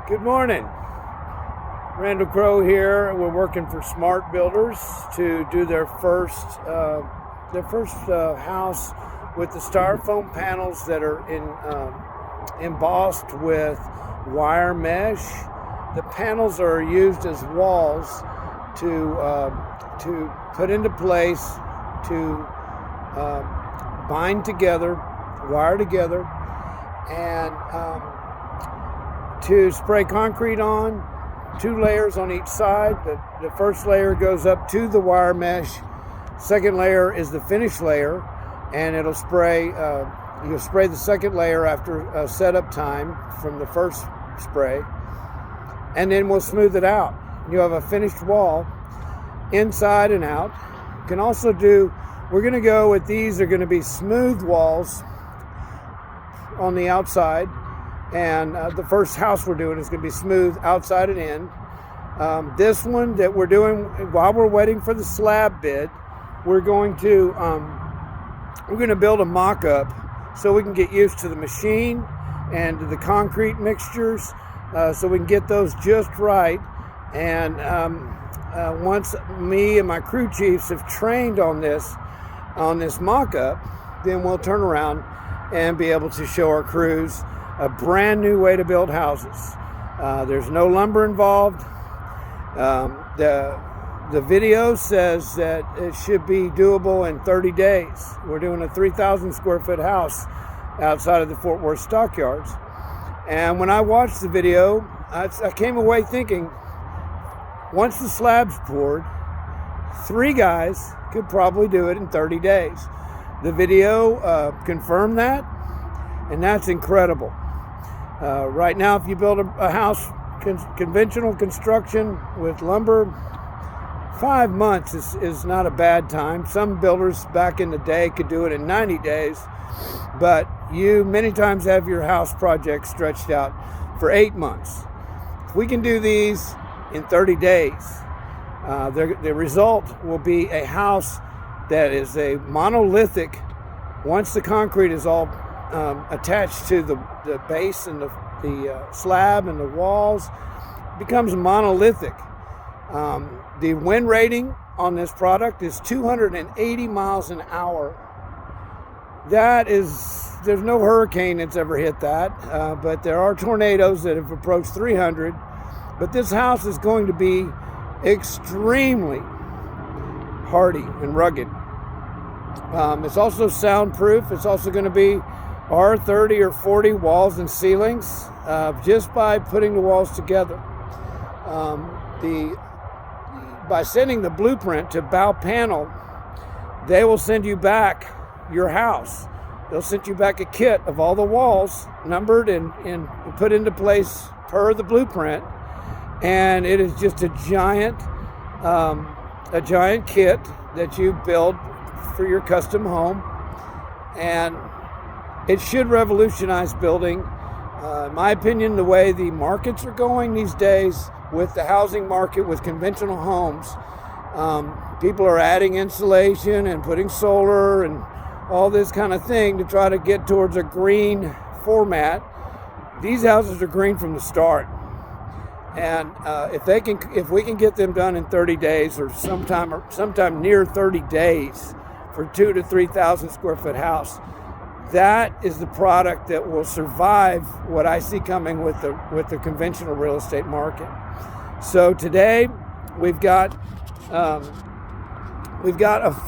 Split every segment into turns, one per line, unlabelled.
Good morning. Randall Crow here. We're working for Smart Builders to do their first house with the styrofoam panels that are embossed with wire mesh. The panels are used as walls to put into place, to bind together, wire together, and to spray concrete on, 2 layers on each side. The first layer goes up to the wire mesh. Second layer is the finish layer, and it'll spray. You'll spray the second layer after setup time from the first spray, and then we'll smooth it out. You have a finished wall, inside and out. You can also do. We're going to go with these. They're going to be smooth walls on the outside. And the first house we're doing is going to be smooth outside and in. This one that we're doing while we're waiting for the slab bid, we're going to build a mock-up so we can get used to the machine and to the concrete mixtures, so we can get those just right. And once me and my crew chiefs have trained on this mock-up, then we'll turn around and be able to show our crews a brand new way to build houses. There's no lumber involved. The video says that it should be doable in 30 days. We're doing a 3,000 square foot house outside of the Fort Worth stockyards. And when I watched the video, I came away thinking, once the slab's poured, 3 guys could probably do it in 30 days. The video confirmed that, and that's incredible. Right now, if you build a house, conventional construction with lumber, 5 months is not a bad time. Some builders back in the day could do it in 90 days, but you many times have your house project stretched out for 8 months. If we can do these in 30 days, the result will be a house that is a monolithic. Once the concrete is all attached to the base and the slab and the walls, becomes monolithic. The wind rating on this product is 280 miles an hour. There's no hurricane that's ever hit that, but there are tornadoes that have approached 300. But this house is going to be extremely hardy and rugged. It's also soundproof. It's also going to be R30 or 40 walls and ceilings, just by putting the walls together. By sending the blueprint to Bau Panel, they will send you back your house. They'll send you back a kit of all the walls numbered and put into place per the blueprint, and it is just a giant kit that you build for your custom home, and it should revolutionize building. In my opinion, the way the markets are going these days with the housing market, with conventional homes, people are adding insulation and putting solar and all this kind of thing to try to get towards a green format. These houses are green from the start. And if we can get them done in 30 days or sometime near 30 days for 2,000 to 3,000 square foot house, that is the product that will survive what I see coming with the conventional real estate market. So today we've got a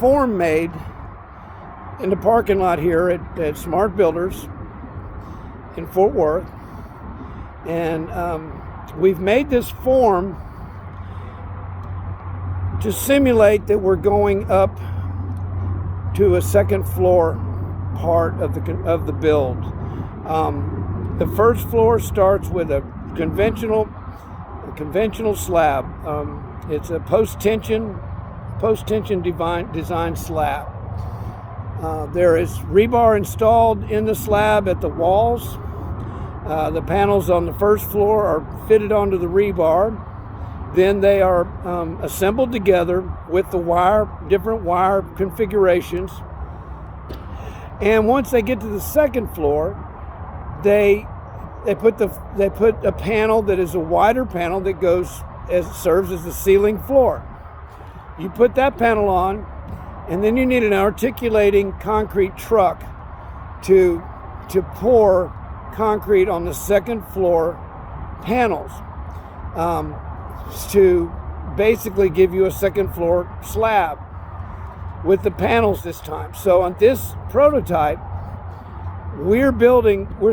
form made in the parking lot here at Smart Builders in Fort Worth, and we've made this form to simulate that we're going up to a second floor part of the build. The first floor starts with a conventional slab. It's a post-tension design slab. There is rebar installed in the slab at the walls. The panels on the first floor are fitted onto the rebar. Then they are assembled together with the different wire configurations. And once they get to the second floor, they they put a panel that is a wider panel that serves as the ceiling floor. You put that panel on, and then you need an articulating concrete truck to pour concrete on the second floor panels, to basically give you a second floor slab with the panels this time. So on this prototype, we're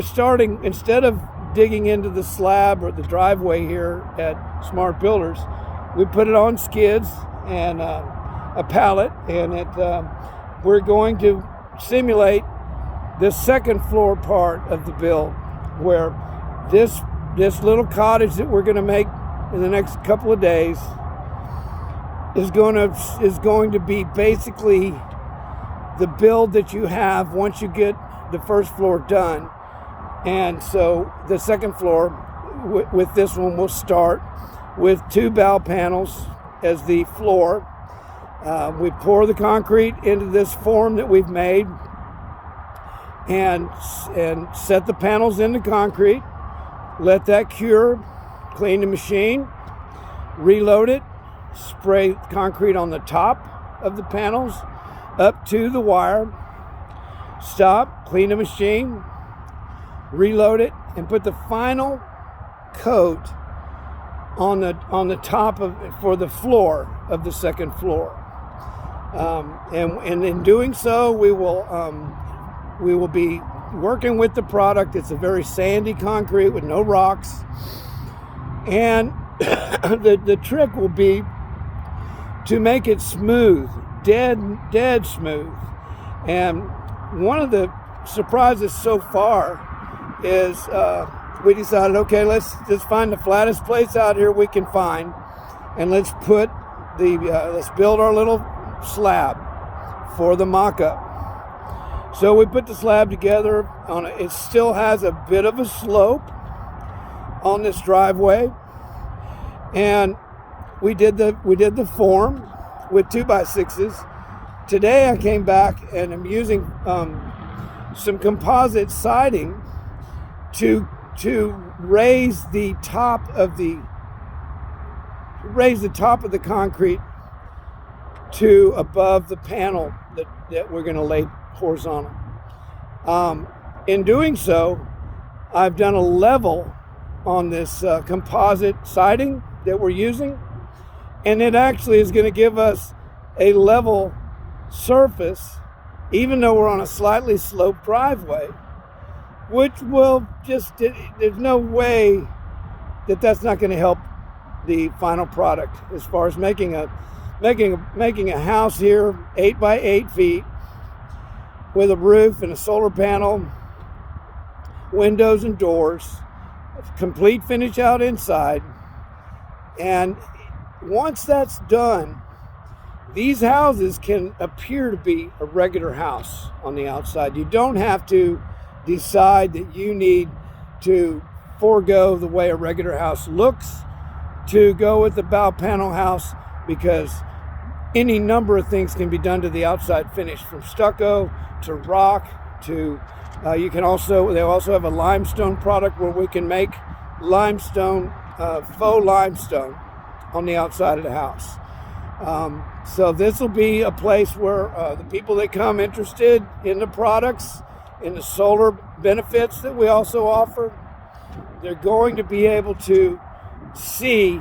starting, instead of digging into the slab or the driveway here at Smart Builders, we put it on skids and a pallet, and we're going to simulate the second floor part of the build, where this little cottage that we're going to make in the next couple of days is going to be basically the build that you have once you get the first floor done. And so the second floor with this one will start with 2 Bau panels as the floor. We pour the concrete into this form that we've made and set the panels into concrete, let that cure, clean the machine, reload it, spray concrete on the top of the panels up to the wire, stop, clean the machine, reload it, and put the final coat on the top for the floor of the second floor. And in doing so, we will be working with the product. It's a very sandy concrete with no rocks, and the trick will be to make it smooth, dead smooth. And one of the surprises so far is we decided, okay, let's just find the flattest place out here we can find, and let's build our little slab for the mock-up. So we put the slab together it still has a bit of a slope on this driveway, and we did the form with 2x6s. Today I came back and I'm using some composite siding to raise the top of the concrete to above the panel that we're going to lay horizontal. In doing so, I've done a level on this composite siding that we're using, and it actually is going to give us a level surface, even though we're on a slightly sloped driveway, which will there's no way that's not going to help the final product as far as making a house here 8 by 8 feet with a roof and a solar panel, windows and doors, complete finish out inside. And once that's done, these houses can appear to be a regular house on the outside. You don't have to decide that you need to forego the way a regular house looks to go with the Bau Panel house, because any number of things can be done to the outside finish, from stucco to rock to they also have a limestone product where we can make limestone, faux limestone on the outside of the house. So this will be a place where the people that come interested in the products, in the solar benefits that we also offer, they're going to be able to see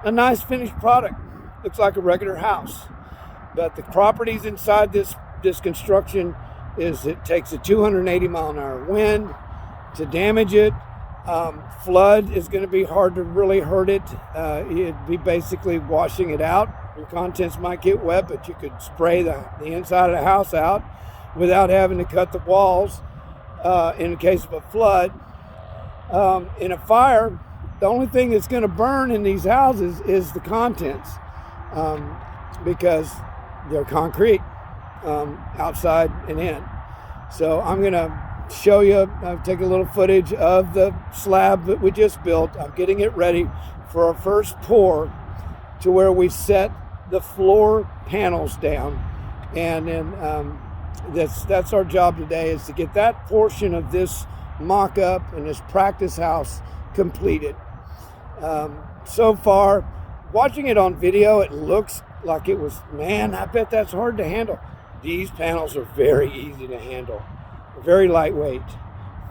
a nice finished product. Looks like a regular house, but the properties inside this construction it takes a 280 mile an hour wind to damage it. Flood is going to be hard to really hurt it. It'd be basically washing it out. Your contents might get wet, but you could spray the inside of the house out without having to cut the walls in the case of a flood. In a fire, the only thing that's going to burn in these houses is the contents, because they're concrete outside and in. So I'm going to show you, take a little footage of the slab that we just built. I'm getting it ready for our first pour, to where we set the floor panels down. And then that's our job today, is to get that portion of this mock-up and this practice house completed. So far, watching it on video, it looks like it was, man, I bet that's hard to handle. These panels are very easy to handle, very lightweight.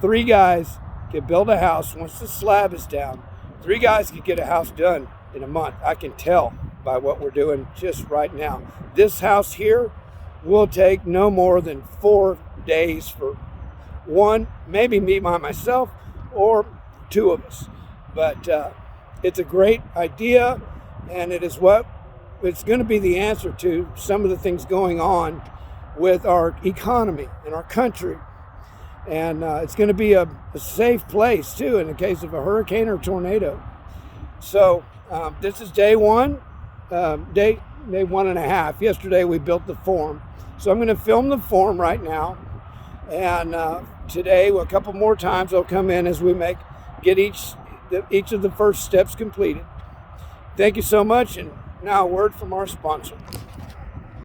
3 guys can build a house once the slab is down. 3 guys can get a house done in a month. I can tell by what we're doing just right now. This house here will take no more than 4 days for one, maybe me by myself, or 2 of us. But it's a great idea, and it's going to be the answer to some of the things going on with our economy and our country. And it's going to be a safe place too in the case of a hurricane or tornado. So this is day 1, day 1.5. Yesterday we built the form. So I'm going to film the form right now. And today, a couple more times, I'll come in as we get each of the first steps completed. Thank you so much. And now a word from our sponsor.